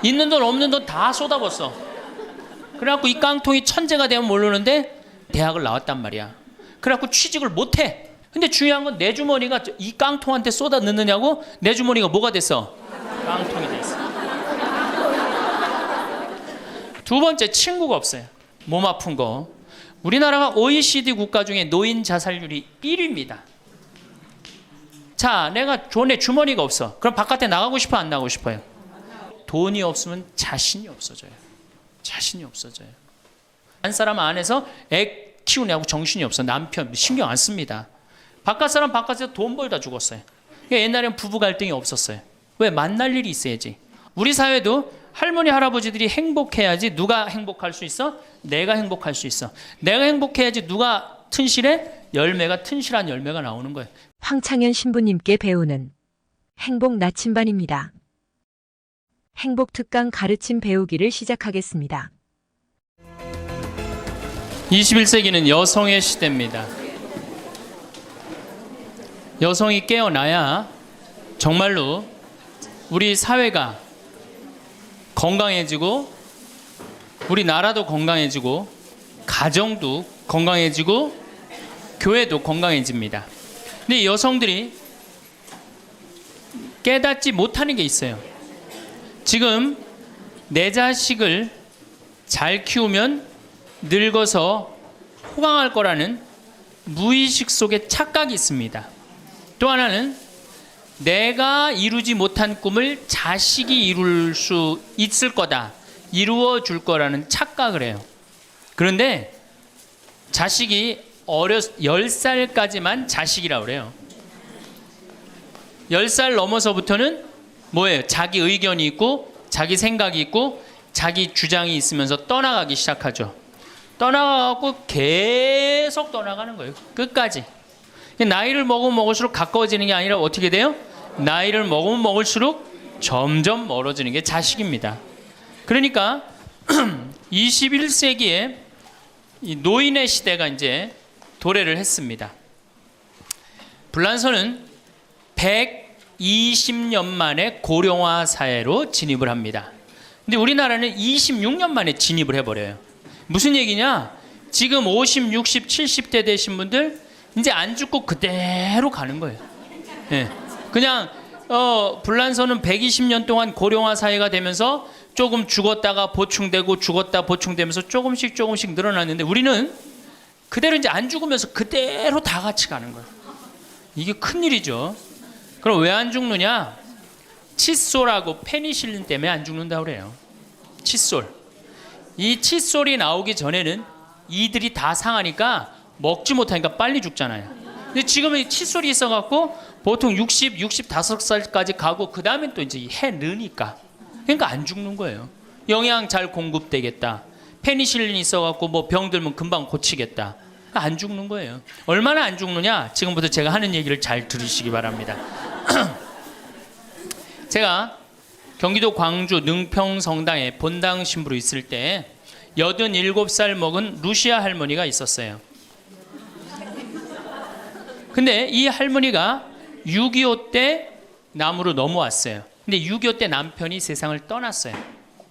있는 돈 없는 돈 다 쏟아붓어. 그래갖고 이 깡통이 천재가 되면 모르는데 대학을 나왔단 말이야. 그래갖고 취직을 못해. 근데 중요한 건 내 주머니가 이 깡통한테 쏟아 넣느냐고. 내 주머니가 뭐가 됐어? 깡통이 됐어. 두 번째, 친구가 없어요. 몸 아픈 거. 우리나라가 OECD 국가 중에 노인 자살률이 1위입니다. 자, 내가 돈에 주머니가 없어. 그럼 바깥에 나가고 싶어, 안 나가고 싶어요? 돈이 없으면 자신이 없어져요. 자신이 없어져요. 한 사람 안에서 애 키우냐고 정신이 없어. 남편 신경 안 씁니다. 바깥 사람 바깥에서 돈 벌다 죽었어요. 그러니까 옛날엔 부부 갈등이 없었어요. 왜? 만날 일이 있어야지. 우리 사회도 할머니 할아버지들이 행복해야지 누가 행복할 수 있어? 내가 행복할 수 있어. 내가 행복해야지 누가 튼실해? 열매가 튼실한 열매가 나오는 거예요. 황창현 신부님께 배우는 행복 나침반입니다. 행복 특강 가르침 배우기를 시작하겠습니다. 21세기는 여성의 시대입니다. 여성이 깨어나야 정말로 우리 사회가 건강해지고 우리 나라도 건강해지고 가정도 건강해지고 교회도 건강해집니다. 근데 이 여성들이 깨닫지 못하는 게 있어요. 지금 내 자식을 잘 키우면 늙어서 호강할 거라는 무의식 속에 착각이 있습니다. 또 하나는 내가 이루지 못한 꿈을 자식이 이룰 수 있을 거다, 이루어 줄 거라는 착각을 해요. 그런데 자식이 10살까지만 자식이라고 그래요. 10살 넘어서부터는 뭐예요? 자기 의견이 있고 자기 생각이 있고 자기 주장이 있으면서 떠나가기 시작하죠. 떠나가고 계속 떠나가는 거예요. 끝까지. 나이를 먹으면 먹을수록 가까워지는 게 아니라 어떻게 돼요? 나이를 먹으면 먹을수록 점점 멀어지는 게 자식입니다. 그러니까 21세기에 이 노인의 시대가 이제 도래를 했습니다. 불란서는 120년 만에 고령화 사회로 진입을 합니다. 근데 우리나라는 26년 만에 진입을 해버려요. 무슨 얘기냐? 지금 50, 60, 70대 되신 분들 이제 안 죽고 그대로 가는 거예요. 네. 그냥 불란서는 120년 동안 고령화 사회가 되면서 조금 죽었다가 보충되고 죽었다 보충되면서 조금씩 늘어났는데 우리는 그대로 이제 안 죽으면서 그대로 다 같이 가는 거예요. 이게 큰일이죠. 그럼 왜 안 죽느냐? 칫솔하고 페니실린 때문에 안 죽는다고 그래요. 칫솔. 이 칫솔이 나오기 전에는 이들이 다 상하니까 먹지 못하니까 빨리 죽잖아요. 근데 지금은 칫솔이 있어갖고 보통 60, 65살까지 가고 그 다음에 또 이제 해 느니까. 그러니까 안 죽는 거예요. 영양 잘 공급되겠다. 페니실린이 있어갖고 뭐 병 들면 금방 고치겠다. 안 죽는 거예요. 얼마나 안 죽느냐? 지금부터 제가 하는 얘기를 잘 들으시기 바랍니다. 제가 경기도 광주 능평성당에 본당 신부로 있을 때 87살 먹은 루시아 할머니가 있었어요. 근데 이 할머니가 6.25 때 남으로 넘어왔어요. 근데 6.25 때 남편이 세상을 떠났어요.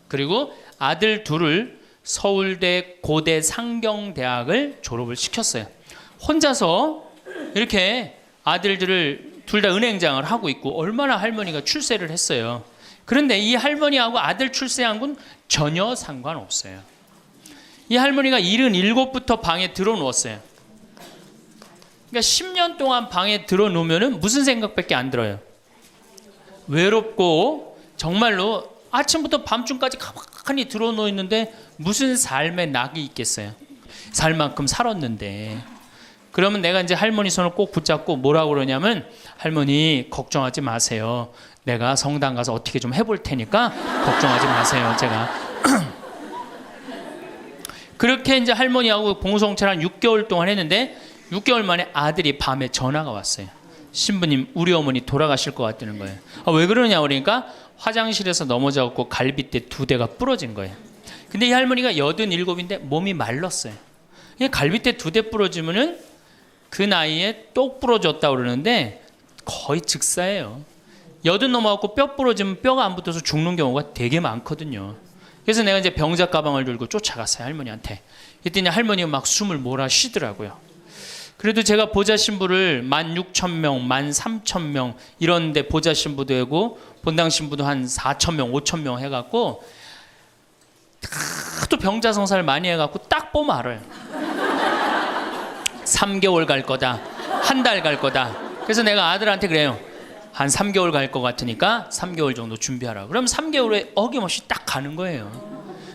그리고 아들 둘을 서울대 고대 상경대학을 졸업을 시켰어요. 혼자서 이렇게 아들들을 둘 다 은행장을 하고 있고 얼마나 할머니가 출세를 했어요. 그런데 이 할머니하고 아들 출세한 건 전혀 상관없어요. 이 할머니가 77부터 방에 들어누웠어요. 그러니까 10년 동안 방에 들어놓으면 무슨 생각밖에 안 들어요? 외롭고 정말로 아침부터 밤중까지 가만히 들어놓여 있는데 무슨 삶의 낙이 있겠어요? 살 만큼 살았는데. 그러면 내가 이제 할머니 손을 꼭 붙잡고 뭐라고 그러냐면 할머니 걱정하지 마세요. 내가 성당 가서 어떻게 좀 해볼 테니까 걱정하지 마세요. 제가 그렇게 이제 할머니하고 봉송체를 한 6개월 동안 했는데 6개월 만에 아들이 밤에 전화가 왔어요. 신부님 우리 어머니 돌아가실 것 같다는 거예요. 왜 그러냐 그러니까 화장실에서 넘어져갖고 갈비뼈 2대가 부러진 거예요. 근데 이 할머니가 87인데 몸이 말랐어요. 갈비뼈 2대 부러지면은 그 나이에 똑 부러졌다고 그러는데 거의 즉사예요. 여든 넘어갖고 뼈 부러지면 뼈가 안 붙어서 죽는 경우가 되게 많거든요. 그래서 내가 이제 병자 가방을 들고 쫓아갔어요, 할머니한테. 그랬더니 할머니가 막 숨을 몰아쉬더라고요. 그래도 제가 보좌 신부를 16,000명, 13,000명 이런 데 보좌 신부도 하고 본당 신부도 한 4,000명, 5,000명 해갖고 또 병자 성사를 많이 해갖고 딱 보면 알아요. 3개월 갈 거다, 한 달 갈 거다. 그래서 내가 아들한테 그래요. 한 3개월 갈 것 같으니까 3개월 정도 준비하라. 그럼 3개월에 어김없이 딱 가는 거예요.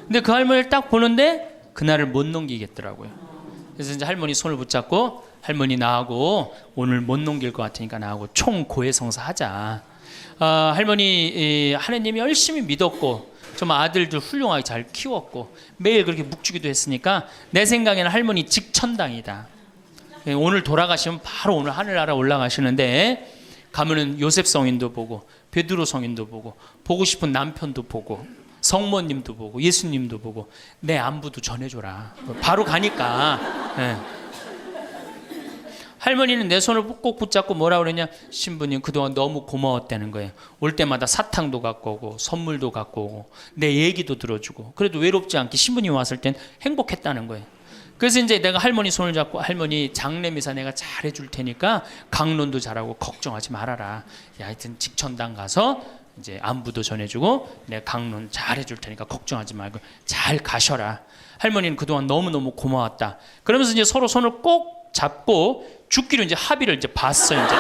근데 그 할머니를 딱 보는데 그날을 못 넘기겠더라고요. 그래서 이제 할머니 손을 붙잡고 할머니 나하고 오늘 못 넘길 것 같으니까 나하고 총 고해성사 하자. 할머니 하느님이 열심히 믿었고 좀 아들들 훌륭하게 잘 키웠고 매일 그렇게 묵주기도 했으니까 내 생각에는 할머니 직천당이다. 오늘 돌아가시면 바로 오늘 하늘나라 올라가시는데 가면은 요셉 성인도 보고 베드로 성인도 보고 싶은 남편도 보고 성모님도 보고 예수님도 보고 내 안부도 전해줘라. 바로 가니까. 네. 할머니는 내 손을 꼭 붙잡고 뭐라 그러냐, 신부님 그동안 너무 고마웠다는 거예요. 올 때마다 사탕도 갖고 오고 선물도 갖고 오고 내 얘기도 들어주고 그래도 외롭지 않게 신부님 왔을 땐 행복했다는 거예요. 그래서 이제 내가 할머니 손을 잡고 할머니 장례미사 내가 잘 해줄 테니까 강론도 잘하고 걱정하지 말아라. 하여튼 직천당 가서 이제 안부도 전해주고 내가 강론 잘 해줄 테니까 걱정하지 말고 잘 가셔라. 할머니는 그동안 너무너무 고마웠다. 그러면서 이제 서로 손을 꼭 잡고 죽기로 이제 합의를 이제 봤어요. 이제.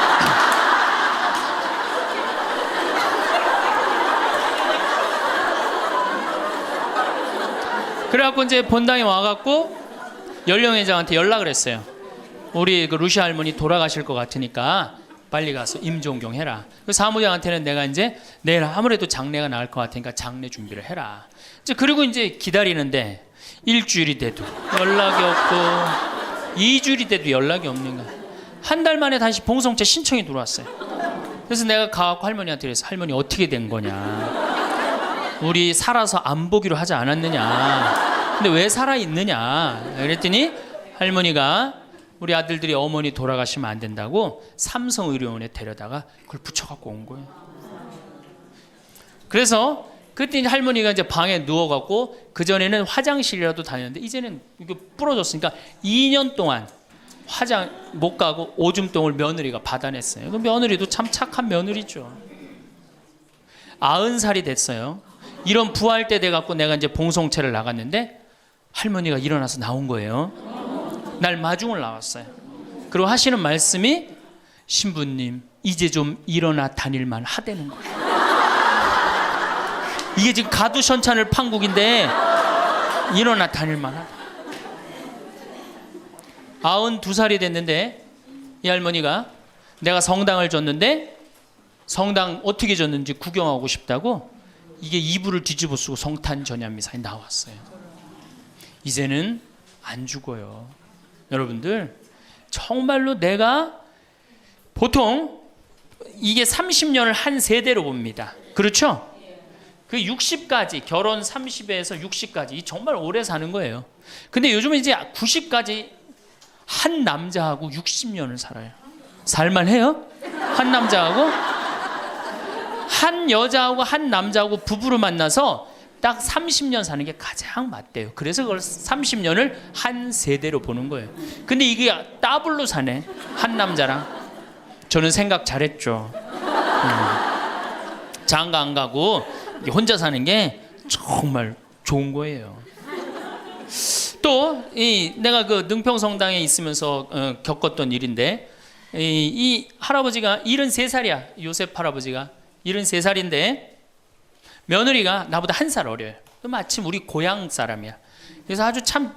그래갖고 이제 본당에 와갖고 연령회장한테 연락을 했어요. 우리 그 루시 할머니 돌아가실 것 같으니까 빨리 가서 임종경 해라. 그 사무장한테는 내가 이제 내일 아무래도 장례가 나을 것 같으니까 장례 준비를 해라. 이제 그리고 이제 기다리는데 일주일이 돼도 연락이 없고 2주일이 돼도 연락이 없는 거야. 한 달 만에 다시 봉송체 신청이 들어왔어요. 그래서 내가 가갖고 할머니한테 그래서 할머니 어떻게 된 거냐. 우리 살아서 안 보기로 하지 않았느냐. 근데 왜 살아있느냐. 그랬더니 할머니가 우리 아들들이 어머니 돌아가시면 안 된다고 삼성의료원에 데려다가 그걸 붙여갖고 온 거예요. 그래서 그때 이제 할머니가 이제 방에 누워갖고 그전에는 화장실이라도 다녔는데 이제는 이게 부러졌으니까 2년 동안 화장 못 가고 오줌똥을 며느리가 받아냈어요. 그 며느리도 참 착한 며느리죠. 90살이 됐어요. 이런 부활 때 돼갖고 내가 이제 봉송체를 나갔는데 할머니가 일어나서 나온 거예요. 날 마중을 나왔어요. 그리고 하시는 말씀이 신부님 이제 좀 일어나 다닐만 하다는 거예요. 이게 지금 가두션찬을 판국인데 일어나 다닐만 하다. 92살이 됐는데 이 할머니가 내가 성당을 줬는데 성당 어떻게 줬는지 구경하고 싶다고 이게 이불을 뒤집어 쓰고 성탄 전야미사에 나왔어요. 이제는 안 죽어요. 여러분들 정말로 내가 보통 이게 30년을 한 세대로 봅니다. 그렇죠? 그 60까지 결혼 30에서 60까지 정말 오래 사는 거예요. 근데 요즘은 이제 90까지 한 남자하고 60년을 살아요. 살만해요? 한 남자하고 한 여자하고 한 남자하고 부부로 만나서 딱 30년 사는 게 가장 맞대요. 그래서 그걸 30년을 한 세대로 보는 거예요. 근데 이게 더블로 사네. 한 남자랑. 저는 생각 잘했죠. 장가 안 가고 혼자 사는 게 정말 좋은 거예요. 또 내가 그 능평성당에 있으면서 겪었던 일인데 이 할아버지가 73살이야. 요셉 할아버지가 73살인데 며느리가 나보다 1살 어려요. 마침 우리 고향 사람이야. 그래서 아주 참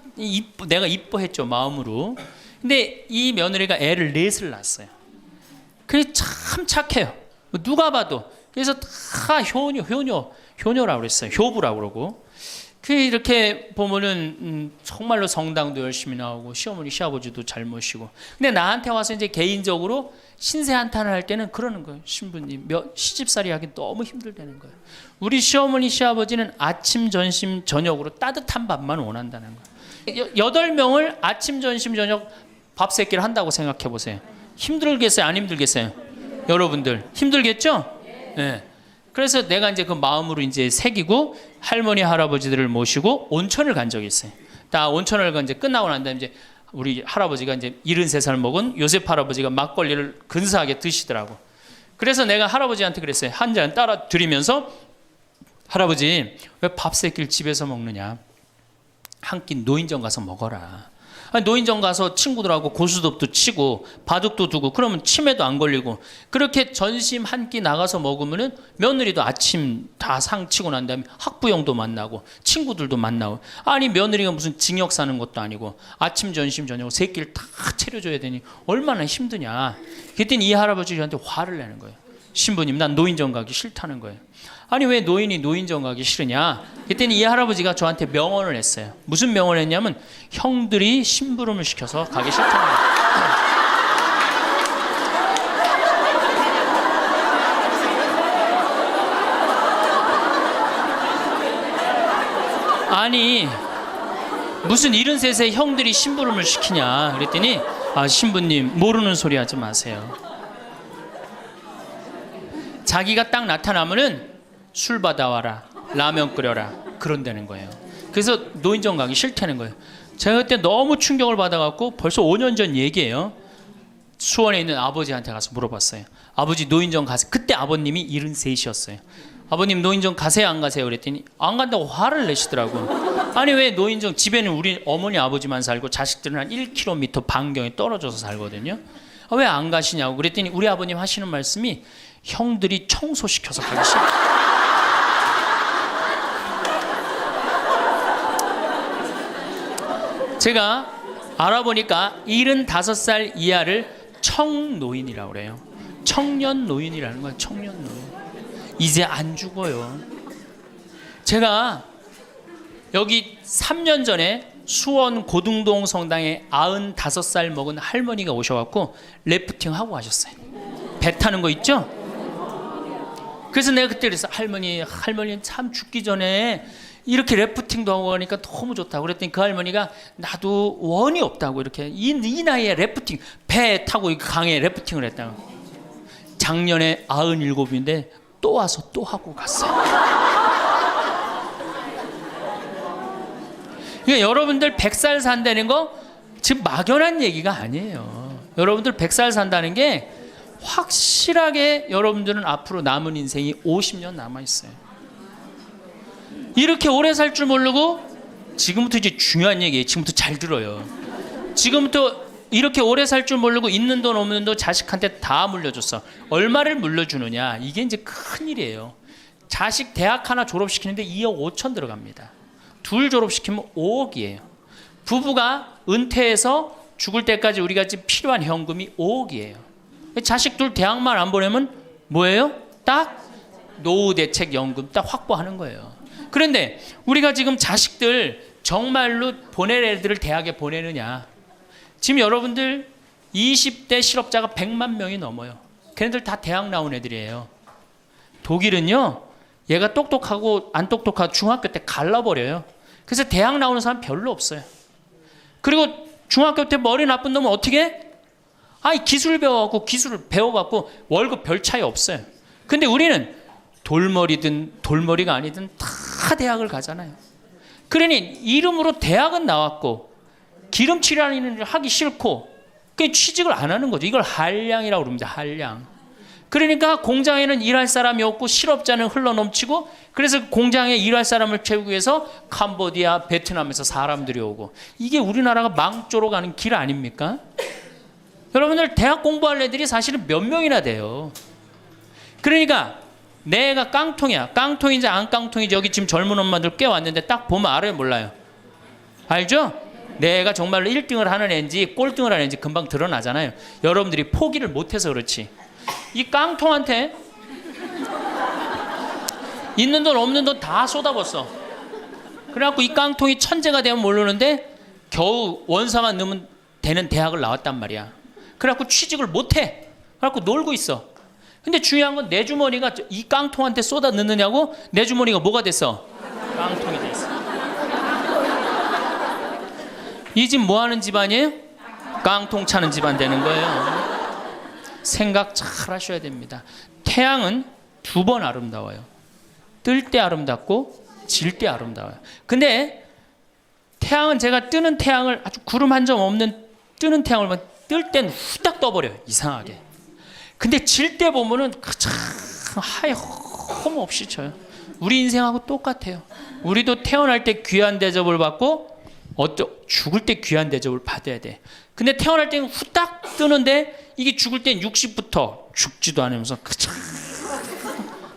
내가 이뻐했죠, 마음으로. 근데 이 며느리가 애를 4을 낳았어요. 그게 참 착해요. 누가 봐도. 그래서 다 효녀라고 그랬어요. 효부라고 그러고. 그 이렇게 보면은 정말로 성당도 열심히 나오고 시어머니 시아버지도 잘 모시고. 근데 나한테 와서 이제 개인적으로 신세 한탄을 할 때는 그러는 거예요. 신부님 시집살이 하기 너무 힘들다는 거예요. 우리 시어머니 시아버지는 아침 점심 저녁으로 따뜻한 밥만 원한다는 거예요. 8명을 아침 점심 저녁 밥 세끼를 한다고 생각해 보세요. 힘들겠어요? 안 힘들겠어요? 여러분들 힘들겠죠? 예. 그래서 내가 이제 그 마음으로 이제 새기고 할머니 할아버지들을 모시고 온천을 간 적이 있어요. 다 온천을 이제 끝나고 난 다음에 이제 우리 할아버지가 이제 73살 먹은 요셉 할아버지가 막걸리를 근사하게 드시더라고. 그래서 내가 할아버지한테 그랬어요. 한 잔 따라 드리면서 할아버지 왜 밥 새끼를 집에서 먹느냐? 한 끼 노인정 가서 먹어라. 아니, 노인정 가서 친구들하고 고스톱도 치고 바둑도 두고 그러면 치매도 안 걸리고 그렇게 전심 한 끼 나가서 먹으면은 며느리도 아침 다 상 치고 난 다음에 학부형도 만나고 친구들도 만나고 아니 며느리가 무슨 징역 사는 것도 아니고 아침 점심 저녁 세 끼를 다 차려줘야 되니 얼마나 힘드냐. 그랬더니 이 할아버지한테 화를 내는 거예요. 신부님 난 노인정 가기 싫다는 거예요. 아니 왜 노인이 노인정 가기 싫으냐. 그랬더니 이 할아버지가 저한테 명언을 했어요. 무슨 명언을 했냐면 형들이 심부름을 시켜서 가기 싫다는 거예요. 아니 무슨 73세 형들이 심부름을 시키냐. 그랬더니 아 신부님 모르는 소리 하지 마세요. 자기가 딱 나타나면은 술 받아와라 라면 끓여라 그런다는 거예요. 그래서 노인정 가기 싫다는 거예요. 제가 그때 너무 충격을 받아갖고 벌써 5년 전 얘기예요. 수원에 있는 아버지한테 가서 물어봤어요. 아버지 노인정 가세요. 그때 아버님이 73이셨어요. 아버님 노인정 가세요 안 가세요? 그랬더니 안 간다고 화를 내시더라고요. 아니 왜 노인정 집에는 우리 어머니 아버지만 살고 자식들은 한 1km 반경에 떨어져서 살거든요. 아, 왜 안 가시냐고 그랬더니 우리 아버님 하시는 말씀이 형들이 청소시켜서 가기 싫다. 제가 알아보니까 75살 이하를 청노인이라고 그래요. 청년 노인이라는 거예요. 청년 노인. 이제 안 죽어요. 제가 여기 3년 전에 수원 고등동 성당에 95살 먹은 할머니가 오셔갖고 래프팅 하고 가셨어요. 배 타는 거 있죠? 그래서 내가 그때 그랬어. 할머니 참 죽기 전에 이렇게 래프팅도 하고 가니까 너무 좋다고 그랬더니 그 할머니가 나도 원이 없다고 이렇게 이 나이에 래프팅 배 타고 강에 래프팅을 했다고. 작년에 97인데 또 와서 또 하고 갔어요. 그러니까 여러분들 100살 산다는 거 지금 막연한 얘기가 아니에요. 여러분들 100살 산다는 게 확실하게 여러분들은 앞으로 남은 인생이 50년 남아있어요. 이렇게 오래 살 줄 모르고 지금부터 이제 중요한 얘기예요. 지금부터 잘 들어요. 지금부터 이렇게 오래 살 줄 모르고 있는 돈 없는 돈 자식한테 다 물려줬어. 얼마를 물려주느냐. 이게 이제 큰일이에요. 자식 대학 하나 졸업시키는데 2억 5천 들어갑니다. 둘 졸업시키면 5억이에요. 부부가 은퇴해서 죽을 때까지 우리가 지금 필요한 현금이 5억이에요. 자식 둘 대학만 안 보내면 뭐예요? 딱 노후대책연금 딱 확보하는 거예요. 그런데 우리가 지금 자식들 정말로 보낼 애들을 대학에 보내느냐. 지금 여러분들 20대 실업자가 100만 명이 넘어요. 걔네들 다 대학 나온 애들이에요. 독일은요. 얘가 똑똑하고 안 똑똑하고 중학교 때 갈라버려요. 그래서 대학 나오는 사람 별로 없어요. 그리고 중학교 때 머리 나쁜 놈은 어떻게 해? 아이 기술 배워갖고 기술을 배워갖고 월급 별 차이 없어요. 근데 우리는 돌머리든 돌머리가 아니든 다 대학을 가잖아요. 그러니 이름으로 대학은 나왔고 기름칠하는 일을 하기 싫고 그 취직을 안 하는 거죠. 이걸 한량이라고 그럽니다. 한량. 그러니까 공장에는 일할 사람이 없고 실업자는 흘러넘치고 그래서 공장에 일할 사람을 채우기 위해서 캄보디아, 베트남에서 사람들이 오고 이게 우리나라가 망조로 가는 길 아닙니까? 여러분들 대학 공부할 애들이 사실은 몇 명이나 돼요. 그러니까 내가 깡통이야. 깡통인지 안 깡통인지 여기 지금 젊은 엄마들 꽤 왔는데 딱 보면 알아요 몰라요? 알죠? 내가 정말로 1등을 하는 애인지 꼴등을 하는 애인지 금방 드러나잖아요. 여러분들이 포기를 못해서 그렇지. 이 깡통한테 있는 돈 없는 돈 다 쏟아붓어. 그래갖고 이 깡통이 천재가 되면 모르는데 겨우 원서만 넣으면 되는 대학을 나왔단 말이야. 그래갖고 취직을 못해. 그래갖고 놀고 있어. 근데 중요한 건 내 주머니가 이 깡통한테 쏟아 넣느냐고 내 주머니가 뭐가 됐어? 깡통이 됐어. 이 집 뭐 하는 집안이에요? 깡통 차는 집안 되는 거예요. 생각 잘 하셔야 됩니다. 태양은 두 번 아름다워요. 뜰 때 아름답고 질 때 아름다워요. 근데 태양은 제가 뜨는 태양을 아주 구름 한 점 없는 뜨는 태양을 뜰 땐 후딱 떠버려요. 이상하게. 근데 질 때 보면은 참 하염 없이 져요. 우리 인생하고 똑같아요. 우리도 태어날 때 귀한 대접을 받고 죽을 때 귀한 대접을 받아야 돼. 근데 태어날 때는 후딱 뜨는데 이게 죽을 땐 60부터 죽지도 않으면서 참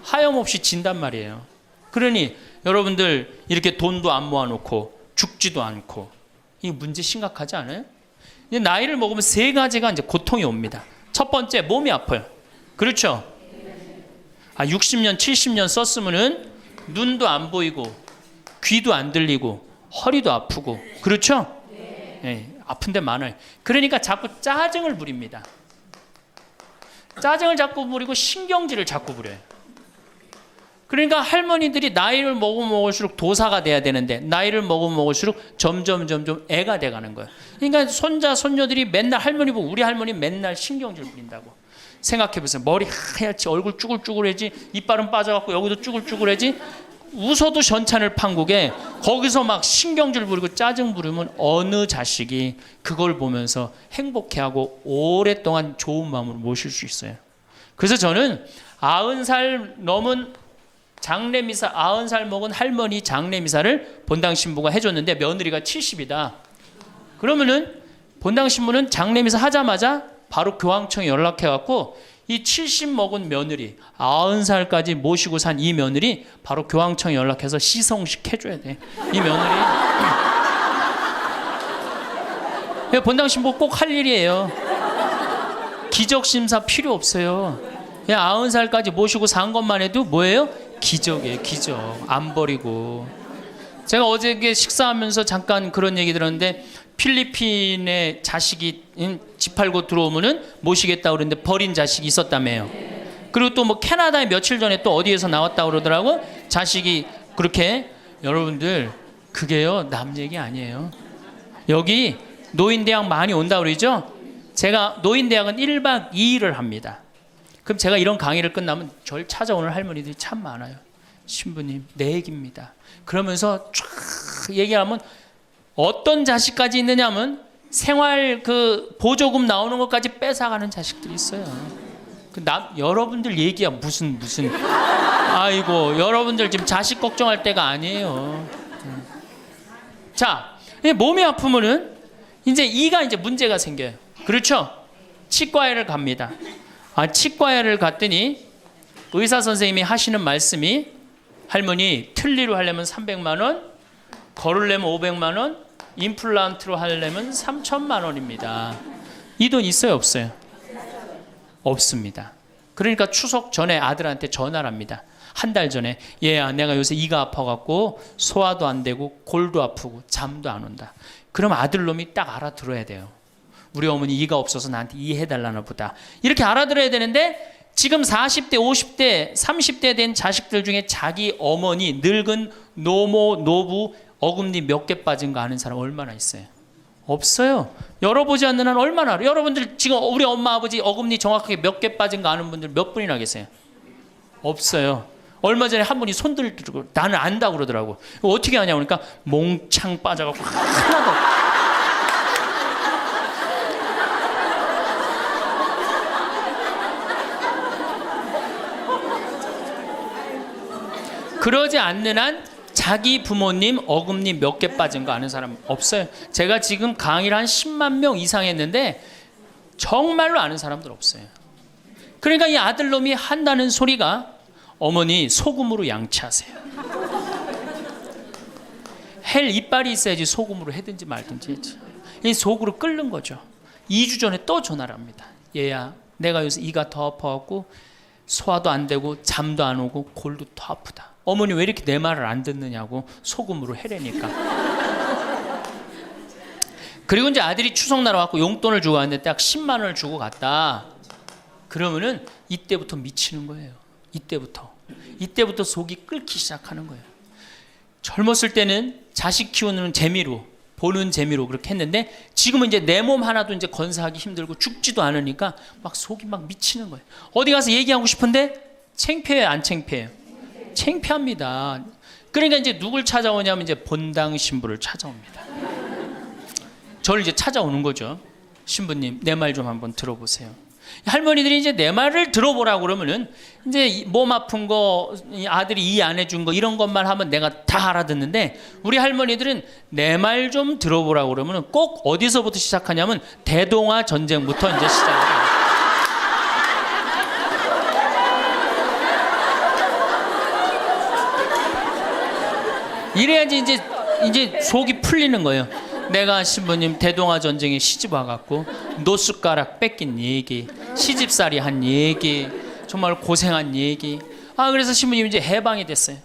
하염없이 진단 말이에요. 그러니 여러분들 이렇게 돈도 안 모아놓고 죽지도 않고 이 문제 심각하지 않아요? 이제 나이를 먹으면 세 가지가 이제 고통이 옵니다. 첫 번째, 몸이 아파요. 그렇죠? 60년, 70년 썼으면은 눈도 안 보이고 귀도 안 들리고 허리도 아프고 그렇죠? 네, 아픈 데 많아요. 그러니까 자꾸 짜증을 부립니다. 짜증을 자꾸 부리고 신경질을 자꾸 부려요. 그러니까 할머니들이 나이를 먹으면 먹을수록 도사가 돼야 되는데 나이를 먹으면 먹을수록 점점 애가 돼가는 거예요. 그러니까 손자 손녀들이 맨날 할머니 보고 우리 할머니 맨날 신경질 부린다고. 생각해보세요. 머리 하얗지 얼굴 쭈글쭈글해지 이빨은 빠져갖고 여기도 쭈글쭈글해지 웃어도 전찬을 판국에 거기서 막 신경질 부리고 짜증 부리면 어느 자식이 그걸 보면서 행복해하고 오랫동안 좋은 마음으로 모실 수 있어요. 그래서 저는 90살 넘은 장례미사 90살 먹은 할머니 장례미사를 본당 신부가 해줬는데 며느리가 70이다. 그러면은 본당 신부는 장례미사 하자마자 바로 교황청에 연락해갖고 이 70 먹은 며느리 90살까지 모시고 산 이 며느리 바로 교황청에 연락해서 시성식 해줘야 돼. 이 며느리 본당 신부 꼭 할 일이에요. 기적 심사 필요 없어요. 그냥 90살까지 모시고 산 것만 해도 뭐예요? 기적이에요. 기적. 안 버리고. 제가 어저께 식사하면서 잠깐 그런 얘기 들었는데 필리핀에 자식이 집 팔고 들어오면은 모시겠다고 그러는데 버린 자식이 있었다며요. 그리고 또 뭐 캐나다에 며칠 전에 또 어디에서 나왔다고 그러더라고. 자식이 그렇게. 여러분들 그게요 남 얘기 아니에요. 여기 노인대학 많이 온다 그러죠. 제가 노인대학은 1박 2일을 합니다. 그럼 제가 이런 강의를 끝나면 절 찾아오는 할머니들이 참 많아요. 신부님 내 얘기입니다. 그러면서 쫙 얘기하면 어떤 자식까지 있느냐면 생활 그 보조금 나오는 것까지 뺏어가는 자식들이 있어요. 여러분들 얘기야 무슨 아이고 여러분들 지금 자식 걱정할 때가 아니에요. 자, 몸이 아프면은 이제 이가 이제 문제가 생겨요. 그렇죠? 치과에를 갑니다. 치과에를 갔더니 의사 선생님이 하시는 말씀이 할머니 틀니로 하려면 300만 원, 걸으려면 500만 원, 임플란트로 하려면 3천만 원입니다. 이 돈 있어요, 없어요? 없습니다. 그러니까 추석 전에 아들한테 전화를 합니다. 한 달 전에 얘야 내가 요새 이가 아파갖고 소화도 안 되고 골도 아프고 잠도 안 온다. 그럼 아들놈이 딱 알아들어야 돼요. 우리 어머니 이가 없어서 나한테 이해해달라나 보다. 이렇게 알아들어야 되는데 지금 40대, 50대, 30대 된 자식들 중에 자기 어머니, 늙은 노모, 노부, 어금니 몇 개 빠진 거 아는 사람 얼마나 있어요? 없어요. 열어보지 않는 한 얼마나 알아요? 여러분들 지금 우리 엄마, 아버지 어금니 정확하게 몇 개 빠진 거 아는 분들 몇 분이나 계세요? 없어요. 얼마 전에 한 분이 손 들고 나는 안다고 그러더라고. 어떻게 아냐고 그러니까 몽창 빠져갖고 하나도 그러지 않는 한 자기 부모님 어금니 몇 개 빠진 거 아는 사람 없어요. 제가 지금 강의를 한 10만 명 이상 했는데 정말로 아는 사람들 없어요. 그러니까 이 아들놈이 한다는 소리가 어머니 소금으로 양치하세요. 헬 이빨이 있어야지 소금으로 해든지 말든지 했지. 이 속으로 끓는 거죠. 2주 전에 또 전화를 합니다. 얘야 내가 요새 이가 더 아파갖고 소화도 안 되고 잠도 안 오고 골도 더 아프다. 어머니 왜 이렇게 내 말을 안 듣느냐고 소금으로 해라니까. 그리고 이제 아들이 추석날 와갖고 용돈을 주고 왔는데 딱 10만 원을 주고 갔다. 그러면은 이때부터 미치는 거예요. 이때부터 속이 끓기 시작하는 거예요. 젊었을 때는 자식 키우는 재미로 보는 재미로 그렇게 했는데 지금은 이제 내 몸 하나도 이제 건사하기 힘들고 죽지도 않으니까 막 속이 막 미치는 거예요. 어디 가서 얘기하고 싶은데 창피해요, 안 창피해요? 창피합니다. 그러니까 이제 누굴 찾아오냐면 이제 본당 신부를 찾아옵니다. 저를 이제 찾아오는 거죠. 신부님, 내 말 좀 한번 들어보세요. 할머니들이 이제 내 말을 들어보라고 그러면은 이제 몸 아픈 거, 아들이 이해 안 해준 거 이런 것만 하면 내가 다 알아듣는데, 우리 할머니들은 내 말 좀 들어보라고 그러면은 꼭 어디서부터 시작하냐면 대동아 전쟁부터 이제 시작해요. 이래야지 이제 속이 풀리는 거예요. 내가 신부님 대동아 전쟁에 시집 와갖고 노숟가락 뺏긴 얘기, 시집살이 한 얘기, 정말 고생한 얘기. 그래서 신부님 이제 해방이 됐어요.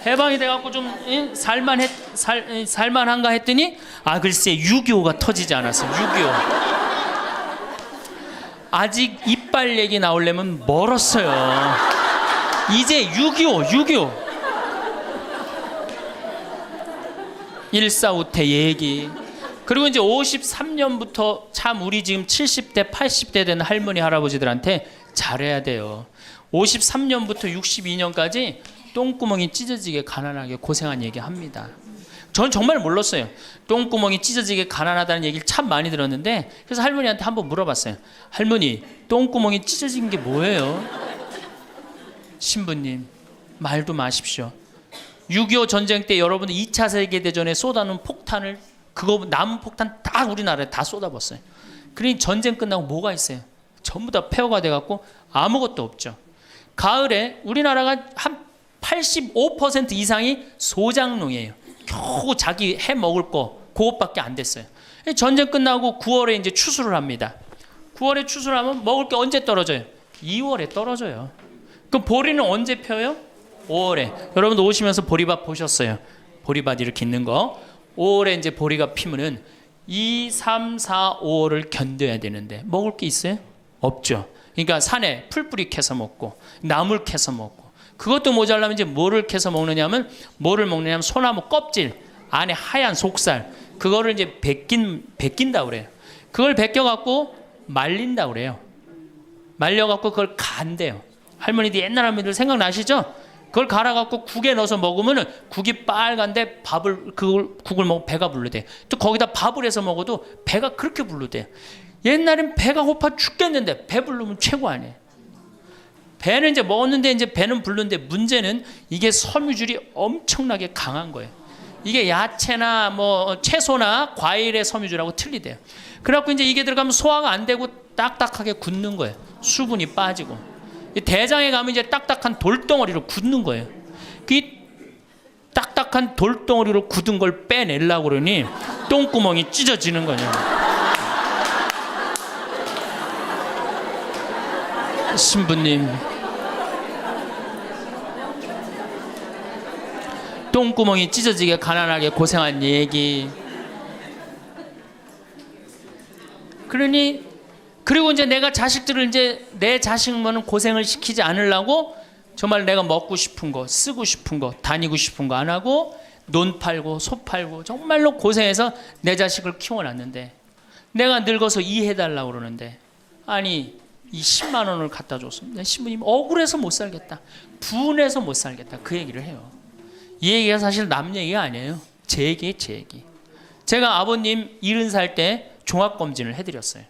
해방이 돼갖고 좀 살만한가 했더니 글쎄 6.25가 터지지 않았어요. 6.25 아직 이빨 얘기 나오려면 멀었어요. 이제 6.25 일사후퇴 얘기. 그리고 이제 53년부터 참 우리 지금 70대 80대 된 할머니 할아버지들한테 잘해야 돼요. 53년부터 62년까지 똥구멍이 찢어지게 가난하게 고생한 얘기 합니다. 전 정말 몰랐어요. 똥구멍이 찢어지게 가난하다는 얘기를 참 많이 들었는데, 그래서 할머니한테 한번 물어봤어요. 할머니, 똥구멍이 찢어진 게 뭐예요? 신부님, 말도 마십시오. 6.25 전쟁 때 여러분들 2차 세계대전에 쏟아놓은 폭탄을, 그거 남은 폭탄 다 우리나라에 다 쏟아붓어요. 그러니 전쟁 끝나고 뭐가 있어요? 전부 다 폐허가 돼갖고 아무것도 없죠. 가을에 우리나라가 한 85% 이상이 소장농이에요. 겨우 자기 해 먹을 거 그것밖에 안 됐어요. 전쟁 끝나고 9월에 이제 추수를 합니다. 9월에 추수를 하면 먹을 게 언제 떨어져요? 2월에 떨어져요. 그럼 보리는 언제 펴요? 5월에. 여러분도 오시면서 보리밭 보셨어요? 보리밭 이렇게 있는 거. 5월에 이제 보리가 피면은 2, 3, 4, 5월을 견뎌야 되는데 먹을 게 있어요? 없죠. 그러니까 산에 풀뿌리 캐서 먹고 나물 캐서 먹고, 그것도 모자라면 이제 뭐를 캐서 먹느냐면, 소나무 껍질 안에 하얀 속살, 그거를 이제 벗긴다 그래요. 그걸 벗겨갖고 말린다 그래요. 말려갖고 그걸 간대요. 할머니들, 옛날 할머니들 생각나시죠? 그걸 갈아갖고 국에 넣어서 먹으면은 국이 빨간데 국을 먹으면 배가 부르대. 또 거기다 밥을 해서 먹어도 배가 그렇게 부르대. 옛날엔 배가 고파 죽겠는데 배 부르면 최고 아니에요. 배는 이제 먹었는데 이제 배는 부르는데, 문제는 이게 섬유질이 엄청나게 강한 거예요. 이게 야채나 뭐 채소나 과일의 섬유질하고 틀리대요. 그래갖고 이제 이게 들어가면 소화가 안 되고 딱딱하게 굳는 거예요. 수분이 빠지고. 대장에 가면 이제 딱딱한 돌덩어리로 굳는 거예요. 그 딱딱한 돌덩어리로 굳은 걸 빼내려고 그러니 똥구멍이 찢어지는 거예요. 신부님, 똥구멍이 찢어지게 가난하게 고생한 얘기. 그리고 이제 내가 자식들을 내 자식만은 고생을 시키지 않으려고 정말 내가 먹고 싶은 거, 쓰고 싶은 거, 다니고 싶은 거 안 하고 논 팔고 소 팔고 정말로 고생해서 내 자식을 키워놨는데, 내가 늙어서 이해해달라고 그러는데, 아니 이 10만 원을 갖다 줬습니다. 신부님 억울해서 못 살겠다, 분해서 못 살겠다, 그 얘기를 해요. 이 얘기가 사실 남 얘기가 아니에요. 제 얘기예요, 제 얘기. 제가 아버님 70살 때 종합검진을 해드렸어요.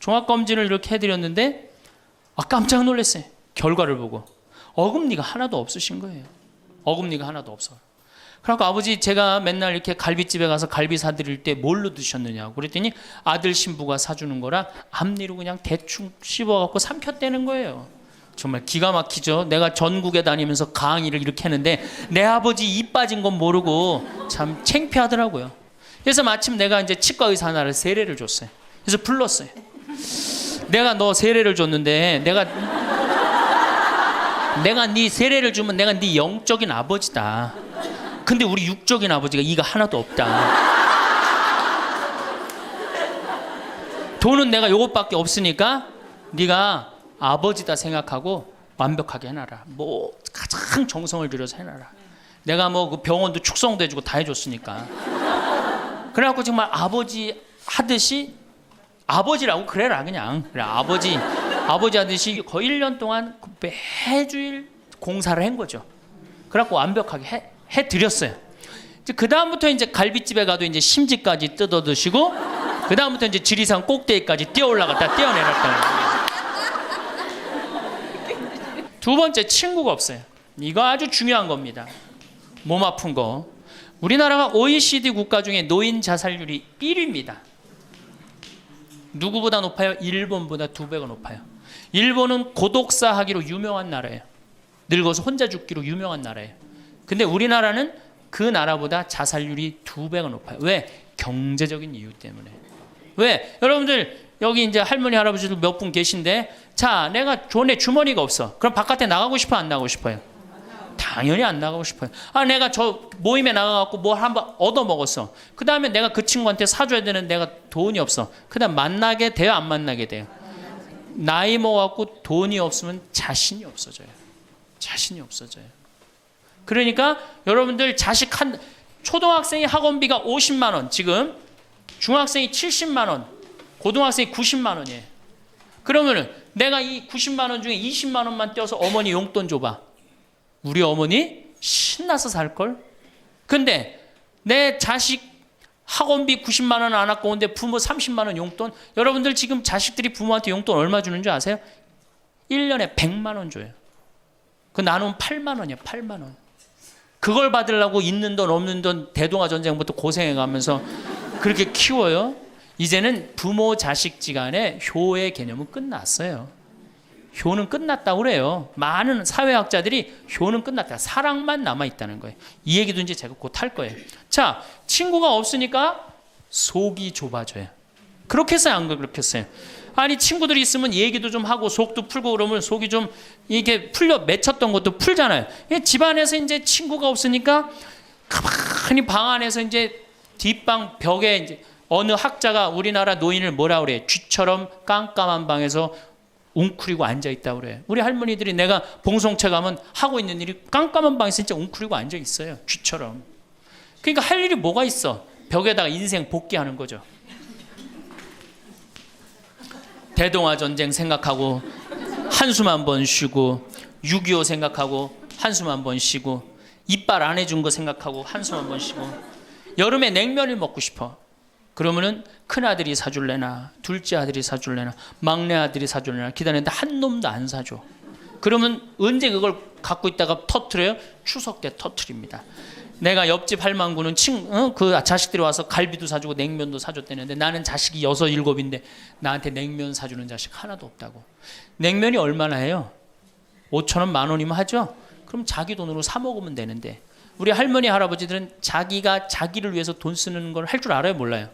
종합검진을 이렇게 해드렸는데 깜짝 놀랐어요. 결과를 보고 어금니가 하나도 없으신 거예요. 어금니가 하나도 없어. 그래서 아버지, 제가 맨날 이렇게 갈비집에 가서 갈비 사드릴 때 뭘로 드셨느냐고 그랬더니 아들 신부가 사주는 거라 앞니로 그냥 대충 씹어갖고 삼켰다는 거예요. 정말 기가 막히죠. 내가 전국에 다니면서 강의를 이렇게 했는데 내 아버지 입 빠진 건 모르고 참 창피하더라고요. 그래서 마침 내가 이제 치과 의사 하나를 세례를 줬어요. 그래서 불렀어요. 내가 너 세례를 줬는데 내가 네 세례를 주면 내가 네 영적인 아버지다. 근데 우리 육적인 아버지가 이가 하나도 없다. 돈은 내가 요것밖에 없으니까 네가 아버지다 생각하고 완벽하게 해놔라. 뭐 가장 정성을 들여서 해놔라. 내가 뭐 그 병원도 축성도 해주고 다 해줬으니까. 그래갖고 정말 아버지 하듯이 아버지라고 그래라 그냥. 그래 아버지 아버지 하듯이 거의 1년 동안 매주일 공사를 한 거죠. 그래갖고 완벽하게 해드렸어요. 그 다음부터 이제 갈비집에 가도 이제 심지까지 뜯어 드시고, 그 다음부터 이제 지리산 꼭대기까지 뛰어 올라갔다 뛰어내렸다. 두 번째, 친구가 없어요. 이거 아주 중요한 겁니다. 몸 아픈 거. 우리나라가 OECD 국가 중에 노인 자살률이 1위입니다. 누구보다 높아요? 일본보다 2배가 높아요. 일본은 고독사 하기로 유명한 나라예요. 늙어서 혼자 죽기로 유명한 나라예요. 근데 우리나라는 그 나라보다 자살률이 2배가 높아요. 왜? 경제적인 이유 때문에. 왜? 여러분들 여기 이제 할머니 할아버지들 몇 분 계신데, 자, 내가 돈에 주머니가 없어. 그럼 바깥에 나가고 싶어, 안 나가고 싶어요? 당연히 안 나가고 싶어요. 아, 내가 저 모임에 나가갖고 뭘 한번 얻어 먹었어. 그 다음에 내가 그 친구한테 사줘야 되는 내가 돈이 없어. 그 다음 만나게 돼요, 안 만나게 돼요? 나이 먹어갖고 돈이 없으면 자신이 없어져요. 자신이 없어져요. 그러니까 여러분들 자식 초등학생이 학원비가 50만 원, 지금 중학생이 70만 원, 고등학생이 90만 원이에요. 그러면은 내가 이 90만 원 중에 20만 원만 떼어서 어머니 용돈 줘봐. 우리 어머니 신나서 살걸? 근데 내 자식 학원비 90만 원 안 아까운데 부모 30만 원 용돈? 여러분들 지금 자식들이 부모한테 용돈 얼마 주는 줄 아세요? 1년에 100만 원 줘요. 그 나누면 8만 원이야, 8만 원. 그걸 받으려고 있는 돈 없는 돈 대동아 전쟁부터 고생해가면서 그렇게 키워요. 이제는 부모 자식지간의 효의 개념은 끝났어요. 효는 끝났다고 그래요. 많은 사회학자들이 효는 끝났다. 사랑만 남아있다는 거예요. 이 얘기도 이제 제가 곧 할 거예요. 자, 친구가 없으니까 속이 좁아져요. 그렇게 했어요, 안 그렇겠어요? 아니, 친구들이 있으면 얘기도 좀 하고 속도 풀고 그러면 속이 좀 이게 풀려 맺혔던 것도 풀잖아요. 집안에서 이제 친구가 없으니까 가만히 방 안에서 이제 뒷방 벽에 이제 어느 학자가 우리나라 노인을 뭐라 그래? 쥐처럼 깜깜한 방에서 웅크리고 앉아있다고 그래요. 우리 할머니들이 내가 봉송체 가면 하고 있는 일이 깜깜한 방에서 진짜 웅크리고 앉아있어요. 쥐처럼. 그러니까 할 일이 뭐가 있어? 벽에다가 인생 복귀하는 거죠. 대동아 전쟁 생각하고 한숨 한 번 쉬고, 6.25 생각하고 한숨 한 번 쉬고, 이빨 안 해준 거 생각하고 한숨 한 번 쉬고, 여름에 냉면을 먹고 싶어. 그러면은 큰아들이 사줄래나 둘째 아들이 사줄래나 막내 아들이 사줄래나 기다리는데 한 놈도 안 사줘. 그러면 언제 그걸 갖고 있다가 터트려요? 추석 때 터트립니다. 내가 옆집 할망구는 그 자식들이 와서 갈비도 사주고 냉면도 사줬다는데 나는 자식이 6, 7인데 나한테 냉면 사주는 자식 하나도 없다고. 냉면이 얼마나 해요? 5,000원, 10,000원이면 하죠? 그럼 자기 돈으로 사 먹으면 되는데, 우리 할머니 할아버지들은 자기가 자기를 위해서 돈 쓰는 걸 할 줄 알아요, 몰라요?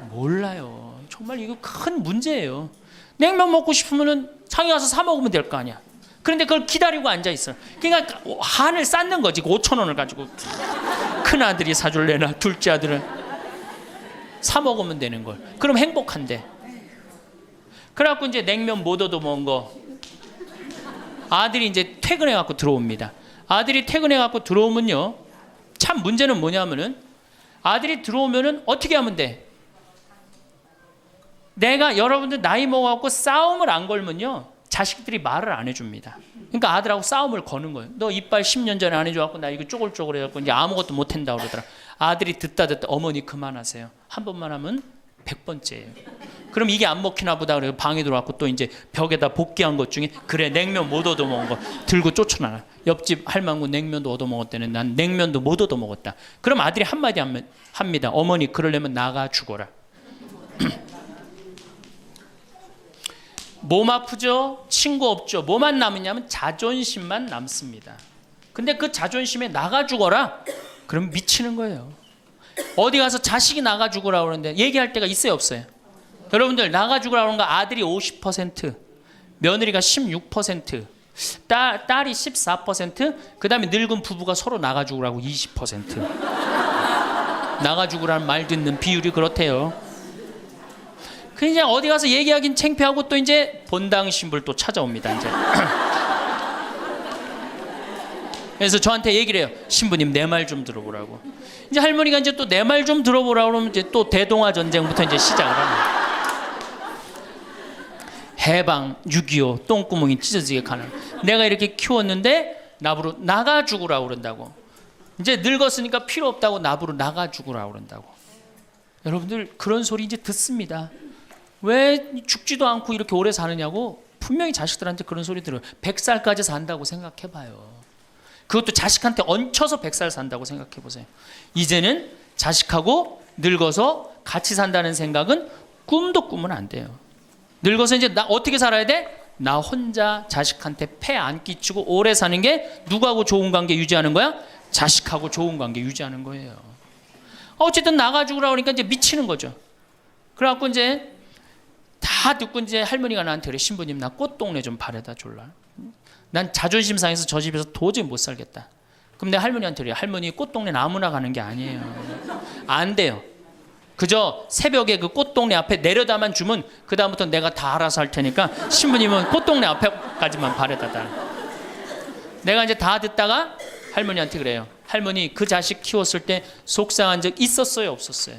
몰라요. 정말 이거 큰 문제예요. 냉면 먹고 싶으면은 자기 가서 사 먹으면 될 거 아니야. 그런데 그걸 기다리고 앉아 있어. 그러니까 한을 쌓는 거지. 5,000원을 가지고 큰 아들이 사줄래나 둘째 아들은 사 먹으면 되는 걸. 그럼 행복한데. 그래갖고 이제 냉면 못 얻어 먹은 거. 아들이 이제 퇴근해갖고 들어옵니다. 아들이 퇴근해갖고 들어오면요, 참 문제는 뭐냐면은 아들이 들어오면은 어떻게 하면 돼? 내가 여러분들 나이 먹어갖고 싸움을 안 걸면요, 자식들이 말을 안 해줍니다. 그러니까 아들하고 싸움을 거는 거예요. 너 이빨 10년 전에 안 해줘갖고 나 이거 쪼글쪼글 해갖고 이제 아무것도 못한다고 그러더라. 아들이 듣다 어머니 그만하세요. 한 번만 하면 100번째예요. 그럼 이게 안 먹히나 보다 그래요. 방에 들어왔고 또 이제 벽에다 복귀한 것 중에 그래 냉면 못 얻어 먹은 거 들고 쫓아나가. 옆집 할망구 냉면도 얻어 먹었다는 난 냉면도 못 얻어 먹었다. 그럼 아들이 한마디 합니다. 어머니 그러려면 나가 죽어라. 몸 아프죠? 친구 없죠? 뭐만 남으냐면 자존심만 남습니다. 근데 그 자존심에 나가 죽어라? 그럼 미치는 거예요. 어디 가서 자식이 나가 죽으라 그러는데 얘기할 때가 있어요, 없어요? 여러분들 나가 죽으라 그러는 거 아들이 50%, 며느리가 16%, 딸이 14%, 그 다음에 늙은 부부가 서로 나가 죽으라고 20%. 나가 죽으라는 말 듣는 비율이 그렇대요. 그냥 어디 가서 얘기하긴 창피하고 또 이제 본당 신불 또 찾아옵니다. 이제. 그래서 저한테 얘기를 해요. 신부님 내 말 좀 들어보라고. 이제 할머니가 이제 또 내 말 좀 들어보라고 그러면 이제 또 대동아 전쟁부터 이제 시작을 합니다. 해방 6.25 똥구멍이 찢어지게 가는. 내가 이렇게 키웠는데 나부로 나가 죽으라고 그런다고. 이제 늙었으니까 필요 없다고 나부로 나가 죽으라고 그런다고. 여러분들 그런 소리 이제 듣습니다. 왜 죽지도 않고 이렇게 오래 사느냐고 분명히 자식들한테 그런 소리 들어요. 100살까지 산다고 생각해봐요. 그것도 자식한테 얹혀서 100살 산다고 생각해보세요. 이제는 자식하고 늙어서 같이 산다는 생각은 꿈도 꾸면 안 돼요. 늙어서 이제 나 어떻게 살아야 돼? 나 혼자 자식한테 폐 안 끼치고 오래 사는 게 누구하고 좋은 관계 유지하는 거야? 자식하고 좋은 관계 유지하는 거예요. 어쨌든 나가지고 그러니까 이제 미치는 거죠. 그래갖고 이제 다 듣고 이제 할머니가 나한테 그래. 신부님 나 꽃동네 좀 바래다 줄라. 난 자존심 상해서 저 집에서 도저히 못 살겠다. 그럼 내가 할머니한테 그래. 할머니 꽃동네는 아무나 가는 게 아니에요. 안 돼요. 그저 새벽에 그 꽃동네 앞에 내려다만 주면 그 다음부터 내가 다 알아서 할 테니까 신부님은 꽃동네 앞에까지만 바래다 달. 내가 이제 다 듣다가 할머니한테 그래요. 할머니 그 자식 키웠을 때 속상한 적 있었어요 없었어요?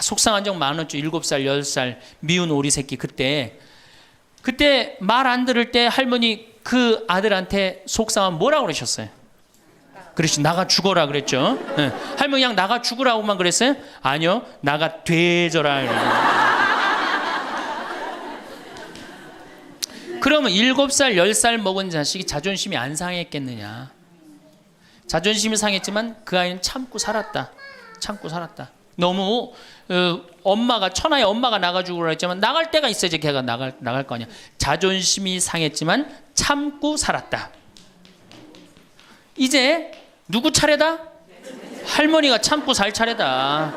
속상한 적 많았죠. 7살 10살 미운 오리 새끼. 그때 말 안 들을 때 할머니 그 아들한테 속상하면 뭐라고 그러셨어요? 그렇지, 나가 죽어라 그랬죠. 네. 할머니 그냥 나가 죽으라고만 그랬어요? 아니요, 나가 되져라. 그러면 7살 10살 먹은 자식이 자존심이 안 상했겠느냐? 자존심이 상했지만 그 아이는 참고 살았다. 너무 엄마가 천하의 엄마가 나가 죽으라 했지만 나갈 때가 있어야지 걔가 나갈 거 아니야. 자존심이 상했지만 참고 살았다. 이제 누구 차례다? 할머니가 참고 살 차례다.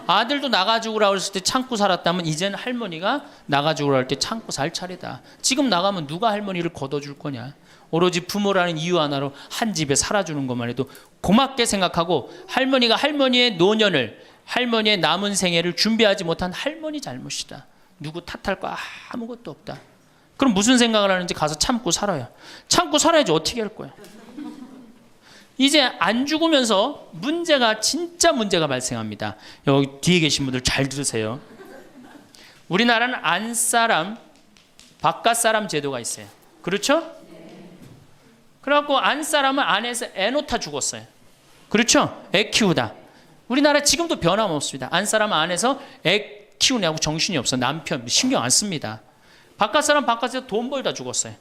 아들도 나가 죽으라 그랬을 때 참고 살았다면 이제는 할머니가 나가 죽으라 할 때 참고 살 차례다. 지금 나가면 누가 할머니를 걷어줄 거냐? 오로지 부모라는 이유 하나로 한 집에 살아주는 것만 해도 고맙게 생각하고 할머니가 할머니의 노년을 할머니의 남은 생애를 준비하지 못한 할머니 잘못이다. 누구 탓할 거 아무것도 없다. 그럼 무슨 생각을 하는지 가서 참고 살아요. 참고 살아야지 어떻게 할 거야. 이제 안 죽으면서 진짜 문제가 발생합니다. 여기 뒤에 계신 분들 잘 들으세요. 우리나라는 안사람, 바깥사람 제도가 있어요. 그렇죠? 그래갖고 안사람은 안에서 애 놓다 죽었어요. 그렇죠? 애 키우다. 우리나라 지금도 변함없습니다. 안사람은 안에서 애 키우냐고 정신이 없어. 남편 신경 안 씁니다. 바깥사람 바깥에서 돈 벌다 죽었어요.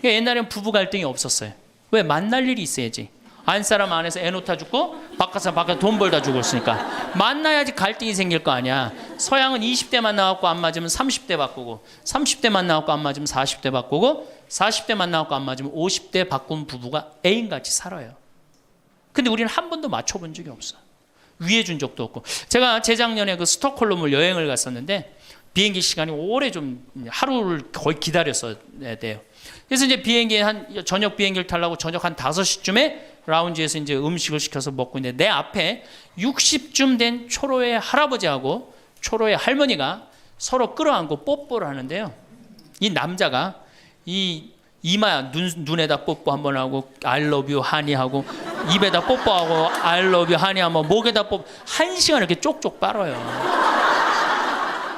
옛날에는 부부 갈등이 없었어요. 왜? 만날 일이 있어야지. 안사람 안에서 애 놓다 죽고 바깥사람 바깥에서 돈 벌다 죽었으니까 만나야지 갈등이 생길 거 아니야. 서양은 20대만 나왔고 안 맞으면 30대 바꾸고 30대만 나왔고 안 맞으면 40대 바꾸고 40대만 나왔고 안 맞으면 50대 바꾼 부부가 애인같이 살아요. 근데 우리는 한 번도 맞춰본 적이 없어. 위해 준 적도 없고. 제가 재작년에 그 스톡홀름을 여행을 갔었는데 비행기 시간이 오래 좀 하루를 거의 기다렸어야 돼요. 그래서 이제 저녁 비행기를 타려고 저녁 한 5시쯤에 라운지에서 이제 음식을 시켜서 먹고 있는데 내 앞에 60쯤 된 초로의 할아버지하고 초로의 할머니가 서로 끌어안고 뽀뽀를 하는데요. 이 남자가 이 이마야 눈에다 뽀뽀 한번 하고 I love you 하니 하고 입에다 뽀뽀하고 I love you 하니 하고 목에다 뽀뽀 1시간 이렇게 쪽쪽 빨아요.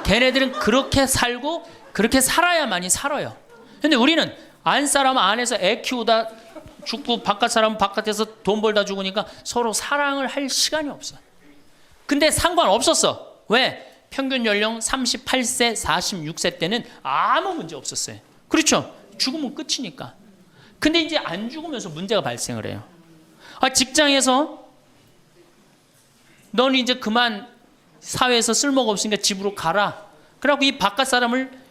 걔네들은 그렇게 살고 그렇게 살아야만이 살아요. 근데 우리는 안 사람은 안에서 애 키우다 죽고 바깥 사람은 바깥에서 돈 벌다 죽으니까 서로 사랑을 할 시간이 없어. 근데 상관없었어. 왜? 평균 연령 38세 46세 때는 아무 문제 없었어요. 그렇죠? 죽으면 끝이니까. 근데 이제 안 죽으면서 문제가 발생을 해요. 직장에서 넌 이제 그만 사회에서 쓸모가 없으니까 집으로 가라. 그래갖고 이 바깥 사람을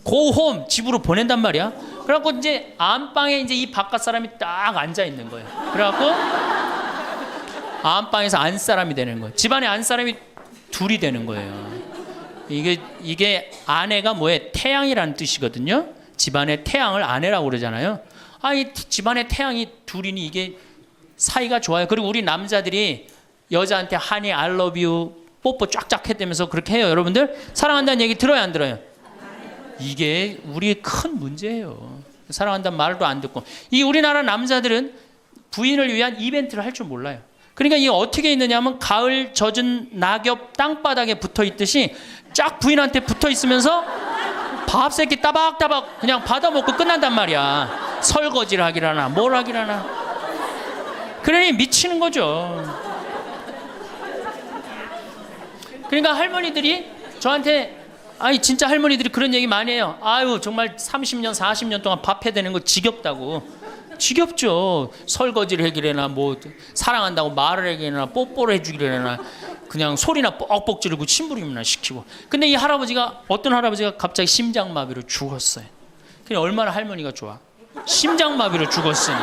고홈 집으로 보낸단 말이야. 그래갖고 이제 안방에 이제 이 바깥 사람이 딱 앉아 있는 거예요. 그래갖고 안방에서 안 사람이 되는 거예요. 집안에 안 사람이 둘이 되는 거예요. 이게 아내가 뭐에 태양이라는 뜻이거든요. 집안의 태양을 아내라고 그러잖아요. 이 집안의 태양이 둘이니 이게 사이가 좋아요. 그리고 우리 남자들이 여자한테 하니 I love you 뽀뽀 쫙쫙 해대면서 그렇게 해요. 여러분들 사랑한다는 얘기 들어요 안 들어요? 이게 우리의 큰 문제예요. 사랑한다는 말도 안 듣고. 이 우리나라 남자들은 부인을 위한 이벤트를 할 줄 몰라요. 그러니까 이게 어떻게 있느냐 하면 가을 젖은 낙엽 땅바닥에 붙어 있듯이 쫙 부인한테 붙어 있으면서 밥 새끼 따박따박 그냥 받아먹고 끝난단 말이야. 설거지를 하기라나 뭘 하기라나. 그러니 미치는 거죠. 그러니까 할머니들이 저한테, 아니 진짜 할머니들이 그런 얘기 많이 해요. 아유 정말 30년 40년 동안 밥 해대는 거 지겹다고. 지겹죠. 설거지를 해기래나 뭐 사랑한다고 말을 해기래나 뽀뽀를 해주기래나 그냥 소리나 뻑뻑 지르고 심부름이나 시키고. 근데 이 할아버지가, 어떤 할아버지가 갑자기 심장마비로 죽었어요. 그게 얼마나 할머니가 좋아. 심장마비로 죽었으니.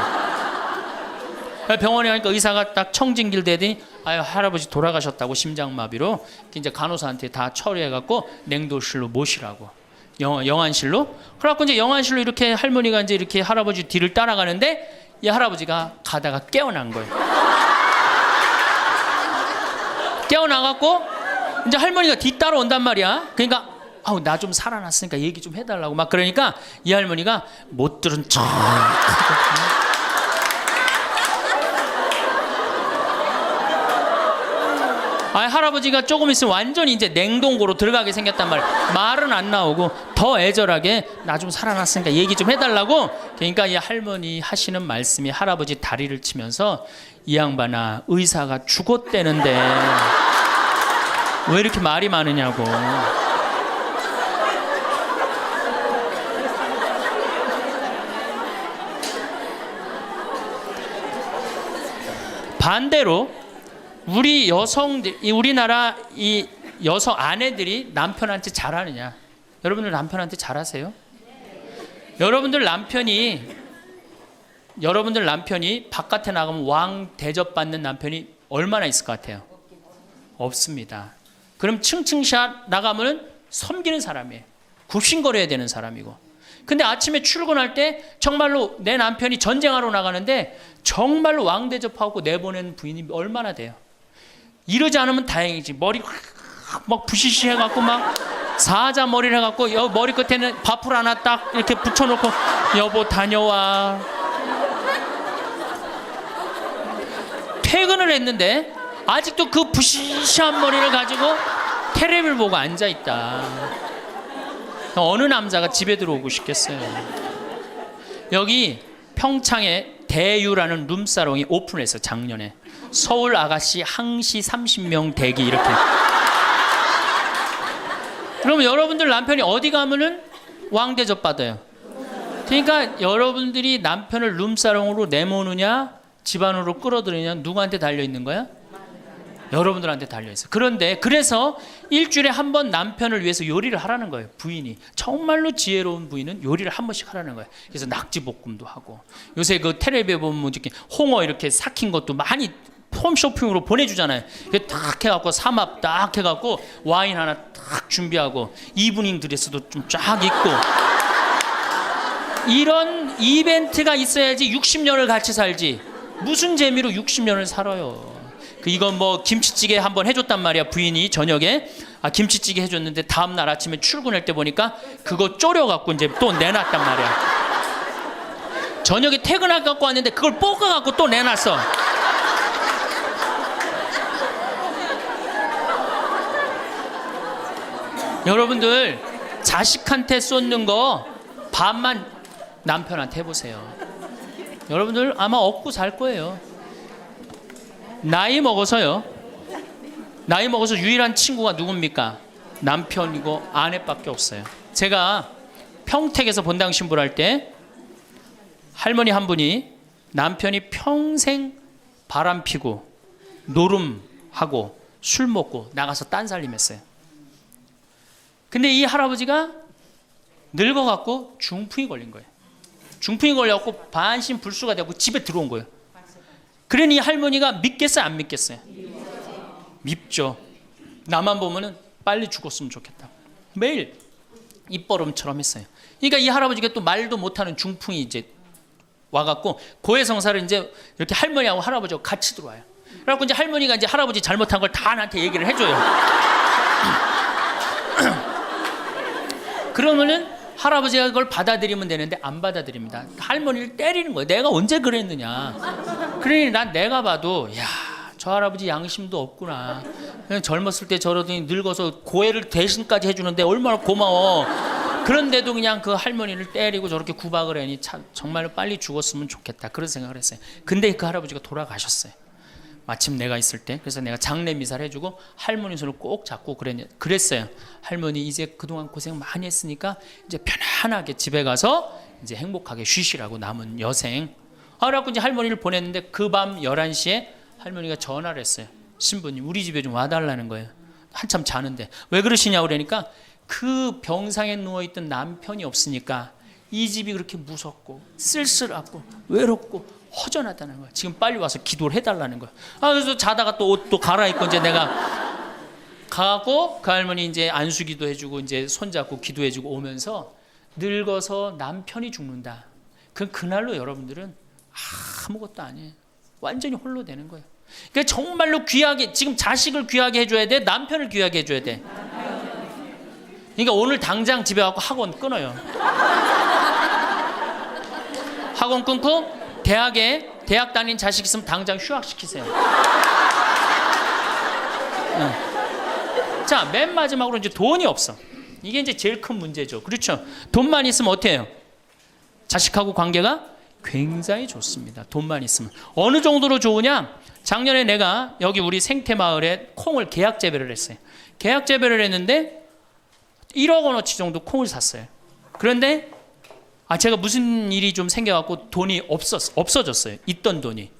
병원에 가니까 의사가 딱 청진길 대더니 아유 할아버지 돌아가셨다고, 심장마비로. 이제 간호사한테 다 처리해갖고 냉동실로 모시라고, 영안실로. 그래갖고 이제 영안실로 이렇게 할머니가 이제 이렇게 할아버지 뒤를 따라가는데 이 할아버지가 가다가 깨어난 거예요. 깨어나갖고 이제 할머니가 뒤 따라온단 말이야. 그러니까 아우 나 좀 살아났으니까 얘기 좀 해달라고 막 그러니까 이 할머니가 못 들은 척. 아 할아버지가 조금 있으면 완전히 이제 냉동고로 들어가게 생겼단 말이야. 말은 안 나오고 더 애절하게 나 좀 살아났으니까 얘기 좀 해달라고. 그러니까 이 할머니 하시는 말씀이 할아버지 다리를 치면서 이 양반아 의사가 죽었대는데 왜 이렇게 말이 많으냐고. 반대로 우리 여성들, 우리나라 이 여성 아내들이 남편한테 잘하느냐? 여러분들 남편한테 잘하세요? 여러분들 남편이 바깥에 나가면 왕 대접받는 남편이 얼마나 있을 것 같아요? 없습니다. 그럼 층층샷 나가면은 섬기는 사람이에요. 굽신거려야 되는 사람이고. 근데 아침에 출근할 때 정말로 내 남편이 전쟁하러 나가는데 정말로 왕 대접하고 내보내는 부인이 얼마나 돼요? 이러지 않으면 다행이지. 머리 막 부시시 해갖고 막 사자 머리를 해갖고 머리 끝에는 밥풀 하나 딱 이렇게 붙여놓고 여보 다녀와. 퇴근을 했는데 아직도 그 부시시한 머리를 가지고 테레비를 보고 앉아있다. 어느 남자가 집에 들어오고 싶겠어요. 여기 평창에 대유라는 룸사롱이 오픈했어 작년에. 서울 아가씨 항시 30명 대기 이렇게. 그러면 여러분들 남편이 어디 가면은 왕대접 받아요. 그러니까 여러분들이 남편을 룸사롱으로 내모느냐 집안으로 끌어들이냐 누구한테 달려 있는 거야? 여러분들한테 달려 있어. 그런데 그래서 일주일에 한 번 남편을 위해서 요리를 하라는 거예요. 부인이 정말로 지혜로운 부인은 요리를 한 번씩 하라는 거예요. 그래서 낙지볶음도 하고 요새 그 텔레비에 보면 이렇게 홍어 이렇게 삭힌 것도 많이 홈쇼핑으로 보내주잖아요. 딱 해갖고 삼합 딱 해갖고 와인 하나 딱 준비하고 이브닝 드레스도 좀 쫙 입고 이런 이벤트가 있어야지 60년을 같이 살지. 무슨 재미로 60년을 살아요. 이건 뭐 김치찌개 한번 해줬단 말이야. 부인이 저녁에 김치찌개 해줬는데 다음날 아침에 출근할 때 보니까 그거 졸여갖고 이제 또 내놨단 말이야. 저녁에 퇴근할 갖고 왔는데 그걸 볶아갖고 또 내놨어. 여러분들 자식한테 쏟는 거 반만 남편한테 해보세요. 여러분들 아마 얻고 살 거예요. 나이 먹어서 유일한 친구가 누굽니까? 남편이고 아내밖에 없어요. 제가 평택에서 본당 신부를 할 때 할머니 한 분이 남편이 평생 바람 피고 노름하고 술 먹고 나가서 딴살림했어요. 근데 이 할아버지가 늙어갖고 중풍이 걸린 거예요. 중풍이 걸려갖고 반신불수가 되고 집에 들어온 거예요. 그러니 할머니가 믿겠어요, 안 믿겠어요? 밉죠. 나만 보면은 빨리 죽었으면 좋겠다. 매일 입버릇처럼 했어요. 그러니까 이 할아버지가 또 말도 못하는 중풍이 이제 와갖고 고해성사를 이제 이렇게 할머니하고 할아버지하고 같이 들어와요. 그래갖고 이제 할머니가 이제 할아버지 잘못한 걸 다 나한테 얘기를 해줘요. 그러면은 할아버지가 그걸 받아들이면 되는데 안 받아들입니다. 할머니를 때리는 거예요. 내가 언제 그랬느냐. 그러니 난 내가 봐도 야, 저 할아버지 양심도 없구나. 그냥 젊었을 때 저러더니 늙어서 고해를 대신까지 해주는데 얼마나 고마워. 그런데도 그냥 그 할머니를 때리고 저렇게 구박을 하니 참 정말로 빨리 죽었으면 좋겠다 그런 생각을 했어요. 근데 그 할아버지가 돌아가셨어요. 마침 내가 있을 때. 그래서 내가 장례 미사를 해주고 할머니 손을 꼭 잡고 그랬어요. 할머니 이제 그동안 고생 많이 했으니까 이제 편안하게 집에 가서 이제 행복하게 쉬시라고 남은 여생. 그래갖고 이제 할머니를 보냈는데 그 밤 11시에 할머니가 전화를 했어요. 신부님 우리 집에 좀 와달라는 거예요. 한참 자는데. 왜 그러시냐고 그러니까 그 병상에 누워있던 남편이 없으니까 이 집이 그렇게 무섭고 쓸쓸하고 외롭고 허전하다는 거야. 지금 빨리 와서 기도를 해달라는 거야. 그래서 자다가 또 옷도 갈아입고 이제 내가 가고 그 할머니 이제 안수기도 해주고 이제 손잡고 기도해주고 오면서 늙어서 남편이 죽는다. 그날로 여러분들은 아무것도 아니에요. 완전히 홀로 되는 거예요. 그러니까 정말로 귀하게 지금 자식을 귀하게 해줘야 돼. 남편을 귀하게 해줘야 돼. 그러니까 오늘 당장 집에 가고 학원 끊어요. 학원 끊고 대학 다닌 자식 있으면 당장 휴학시키세요. 자, 맨 마지막으로 이제 돈이 없어. 이게 이제 제일 큰 문제죠. 그렇죠? 돈만 있으면 어때요? 해요? 자식하고 관계가 굉장히 좋습니다. 돈만 있으면. 어느 정도로 좋으냐? 작년에 내가 여기 우리 생태마을에 콩을 계약 재배를 했어요. 계약 재배를 했는데 1억 원어치 정도 콩을 샀어요. 그런데 제가 무슨 일이 좀 생겨갖고 돈이 없어졌어요. 있던 돈이.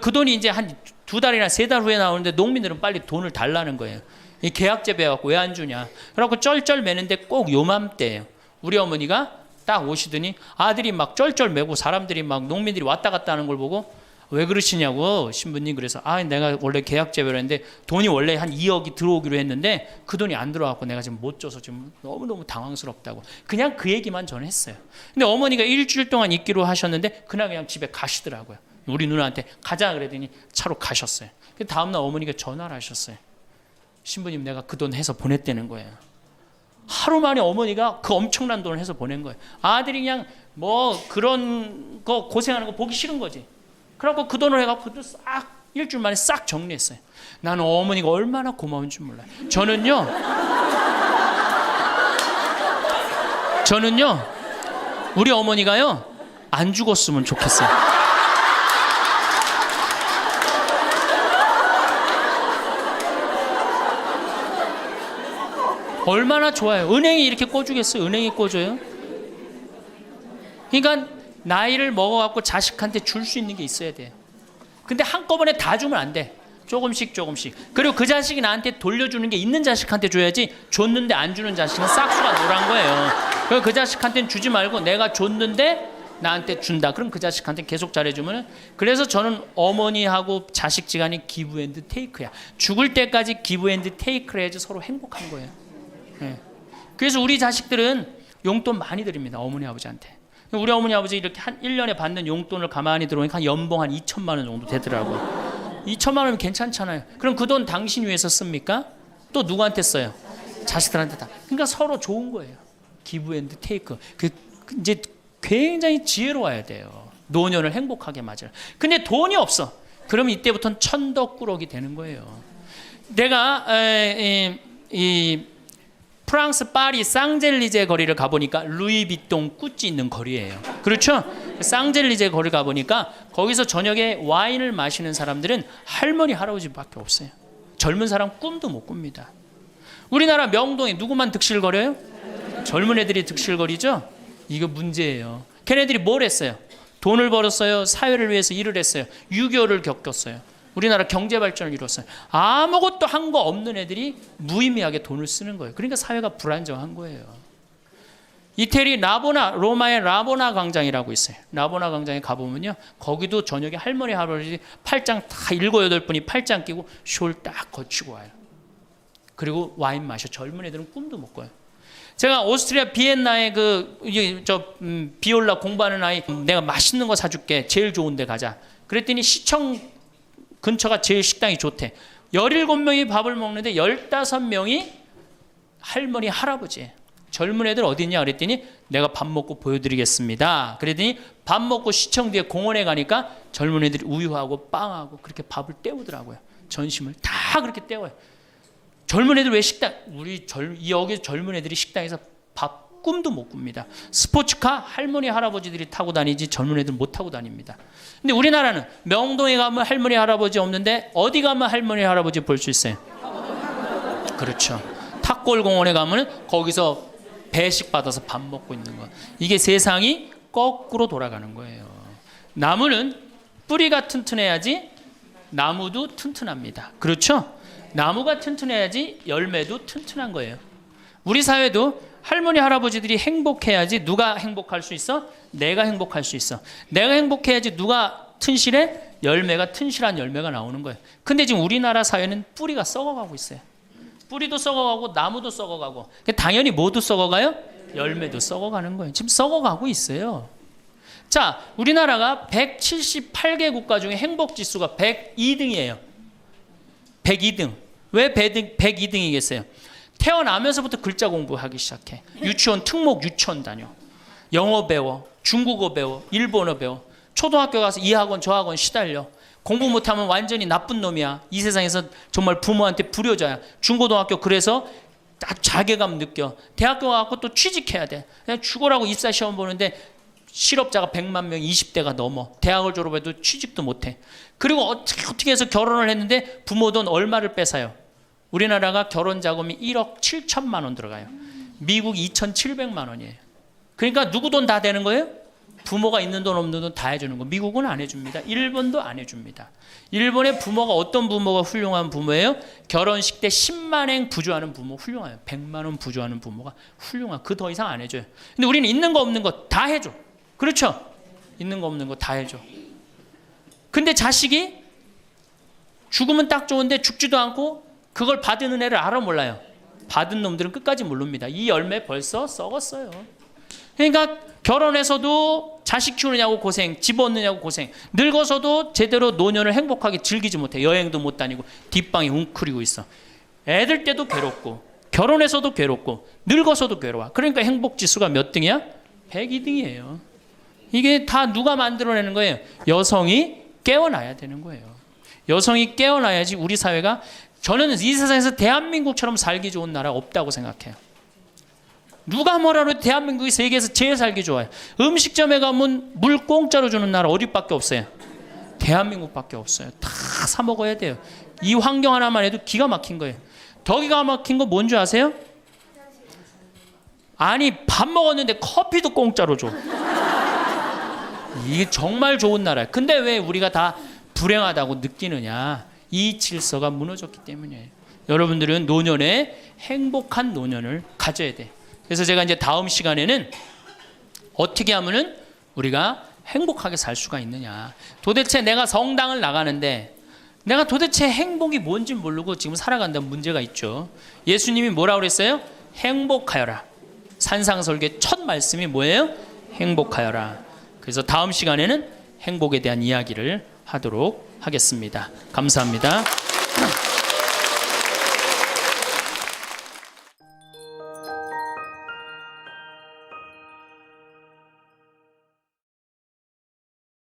그 돈이 이제 한 2달이나 3달 후에 나오는데 농민들은 빨리 돈을 달라는 거예요. 이 계약 재배해갖고 왜 안 주냐. 그래갖고 쩔쩔 매는데 꼭 요맘때예요. 우리 어머니가 딱 오시더니 아들이 막 쩔쩔 매고 사람들이 막 농민들이 왔다 갔다 하는 걸 보고 왜 그러시냐고 신부님. 그래서 내가 원래 계약 재배를 했는데 돈이 원래 한 2억이 들어오기로 했는데 그 돈이 안 들어왔고 내가 지금 못 줘서 지금 너무너무 당황스럽다고 그냥 그 얘기만 저는 했어요. 근데 어머니가 일주일 동안 있기로 하셨는데 그날 그냥 집에 가시더라고요. 우리 누나한테 가자 그랬더니 차로 가셨어요. 다음날 어머니가 전화를 하셨어요. 신부님 내가 그 돈 해서 보냈다는 거예요. 하루 만에 어머니가 그 엄청난 돈을 해서 보낸 거예요. 아들이 그냥 뭐 그런 거 고생하는 거 보기 싫은 거지. 그래갖고 그 돈을 해갖고 싹 일주일 만에 싹 정리했어요. 나는 어머니가 얼마나 고마운 줄 몰라요. 저는요 우리 어머니가요 안 죽었으면 좋겠어요. 얼마나 좋아요. 은행이 이렇게 꿔주겠어요? 은행이 꿔줘요? 그러니까 나이를 먹어갖고 자식한테 줄 수 있는 게 있어야 돼요. 근데 한꺼번에 다 주면 안 돼. 조금씩. 그리고 그 자식이 나한테 돌려주는 게 있는 자식한테 줘야지 줬는데 안 주는 자식은 싹수가 노란 거예요. 그래서 그 자식한테는 주지 말고 내가 줬는데 나한테 준다. 그럼 그 자식한테 계속 잘해주면. 그래서 저는 어머니하고 자식지간이 기브 앤드 테이크야. 죽을 때까지 기브 앤드 테이크를 해야지 서로 행복한 거예요. 네. 그래서 우리 자식들은 용돈 많이 드립니다. 어머니 아버지한테. 우리 어머니 아버지 이렇게 한 1년에 받는 용돈을 가만히 들어보니까 한 연봉 한 2천만 원 정도 되더라고요. 2천만 원이면 괜찮잖아요. 그럼 그 돈 당신 위해서 씁니까? 또 누구한테 써요? 자식들한테 다. 그러니까 서로 좋은 거예요. 기브 앤드 테이크. 이제 굉장히 지혜로워야 돼요. 노년을 행복하게 맞아요. 근데 돈이 없어. 그러면 이때부터는 천덕꾸러기 되는 거예요. 내가 프랑스 파리 쌍젤리제 거리를 가보니까 루이비통 구찌 있는 거리예요. 그렇죠? 쌍젤리제 거리 가보니까 거기서 저녁에 와인을 마시는 사람들은 할머니 할아버지밖에 없어요. 젊은 사람 꿈도 못 꿉니다. 우리나라 명동에 누구만 득실거려요? 젊은 애들이 득실거리죠? 이거 문제예요. 걔네들이 뭘 했어요? 돈을 벌었어요. 사회를 위해서 일을 했어요. 6.25를 겪었어요. 우리나라 경제 발전을 이뤘어요. 아무것도 한 거 없는 애들이 무의미하게 돈을 쓰는 거예요. 그러니까 사회가 불안정한 거예요. 이태리 로마의 라보나 광장이라고 있어요. 라보나 광장에 가보면요, 거기도 저녁에 할머니 할아버지 팔짱 다 7, 8분이 팔짱 끼고 숄 딱 거치고 와요. 그리고 와인 마셔. 젊은 애들은 꿈도 못 꿔요. 제가 오스트리아 비엔나에 비올라 공부하는 아이, 내가 맛있는 거 사줄게. 제일 좋은 데 가자. 그랬더니 시청 근처가 제일 식당이 좋대. 17명이 밥을 먹는데 15명이 할머니 할아버지예요. 젊은 애들 어디 있냐 그랬더니 내가 밥 먹고 보여드리겠습니다. 그랬더니 밥 먹고 시청 뒤에 공원에 가니까 젊은 애들이 우유하고 빵하고 그렇게 밥을 때우더라고요. 전심을 다 그렇게 때워요. 젊은 애들 왜 식당, 여기 젊은 애들이 식당에서 밥 꿈도 못 꿉니다. 스포츠카 할머니 할아버지들이 타고 다니지 젊은 애들 못 타고 다닙니다. 근데 우리나라는 명동에 가면 할머니 할아버지 없는데 어디 가면 할머니 할아버지 볼 수 있어요? 그렇죠. 탑골공원에 가면 거기서 배식 받아서 밥 먹고 있는 거. 이게 세상이 거꾸로 돌아가는 거예요. 나무는 뿌리가 튼튼해야지 나무도 튼튼합니다. 그렇죠? 나무가 튼튼해야지 열매도 튼튼한 거예요. 우리 사회도 할머니 할아버지들이 행복해야지 누가 행복할 수 있어? 내가 행복할 수 있어. 내가 행복해야지 누가 튼실해? 열매가 튼실한 열매가 나오는 거예요. 근데 지금 우리나라 사회는 뿌리가 썩어가고 있어요. 뿌리도 썩어가고 나무도 썩어가고 당연히 모두 썩어가요? 열매도 썩어가는 거예요. 지금 썩어가고 있어요. 자, 우리나라가 178개 국가 중에 행복지수가 102등이에요. 102등. 왜 102등이겠어요? 태어나면서부터 글자 공부하기 시작해. 유치원 특목 유치원 다녀. 영어 배워. 중국어 배워. 일본어 배워. 초등학교 가서 이 학원 저 학원 시달려. 공부 못하면 완전히 나쁜 놈이야. 이 세상에서 정말 부모한테 불효자야. 중고등학교 그래서 자괴감 느껴. 대학교 가서 또 취직해야 돼. 그냥 죽어라고 입사시험 보는데 실업자가 100만 명 20대가 넘어. 대학을 졸업해도 취직도 못해. 그리고 어떻게 해서 결혼을 했는데 부모 돈 얼마를 뺏어요. 우리나라가 결혼 자금이 1억 7천만 원 들어가요. 미국 2,700만 원이에요. 그러니까 누구 돈 다 되는 거예요? 부모가 있는 돈 없는 돈 다 해주는 거. 미국은 안 해줍니다. 일본도 안 해줍니다. 일본의 부모가 어떤 부모가 훌륭한 부모예요? 결혼식 때 10만엔 부조하는 부모 훌륭해요. 100만 원 부조하는 부모가 훌륭한. 그 더 이상 안 해줘요. 근데 우리는 있는 거 없는 거 다 해줘. 그렇죠? 있는 거 없는 거 다 해줘. 근데 자식이 죽으면 딱 좋은데 죽지도 않고 그걸 받은 은혜를 알아 몰라요. 받은 놈들은 끝까지 모릅니다. 이 열매 벌써 썩었어요. 그러니까 결혼해서도 자식 키우느냐고 고생, 집 얻느냐고 고생, 늙어서도 제대로 노년을 행복하게 즐기지 못해. 여행도 못 다니고 뒷방에 웅크리고 있어. 애들 때도 괴롭고 결혼해서도 괴롭고 늙어서도 괴로워. 그러니까 행복지수가 몇 등이야? 102등이에요. 이게 다 누가 만들어내는 거예요? 여성이 깨어나야 되는 거예요. 여성이 깨어나야지 우리 사회가, 저는 이 세상에서 대한민국처럼 살기 좋은 나라 없다고 생각해요. 누가 뭐라도 해도 대한민국이 세계에서 제일 살기 좋아요. 음식점에 가면 물 공짜로 주는 나라 어디밖에 없어요? 대한민국밖에 없어요. 다 사 먹어야 돼요. 이 환경 하나만 해도 기가 막힌 거예요. 더 기가 막힌 거 뭔지 아세요? 아니 밥 먹었는데 커피도 공짜로 줘. 이게 정말 좋은 나라예요. 근데 왜 우리가 다 불행하다고 느끼느냐? 이 질서가 무너졌기 때문이에요. 여러분들은 노년에 행복한 노년을 가져야 돼. 그래서 제가 이제 다음 시간에는 어떻게 하면은 우리가 행복하게 살 수가 있느냐. 도대체 내가 성당을 나가는데 내가 도대체 행복이 뭔지 모르고 지금 살아간다는 문제가 있죠. 예수님이 뭐라고 그랬어요? 행복하여라. 산상설계 첫 말씀이 뭐예요? 행복하여라. 그래서 다음 시간에는 행복에 대한 이야기를 하도록 하겠습니다. 감사합니다.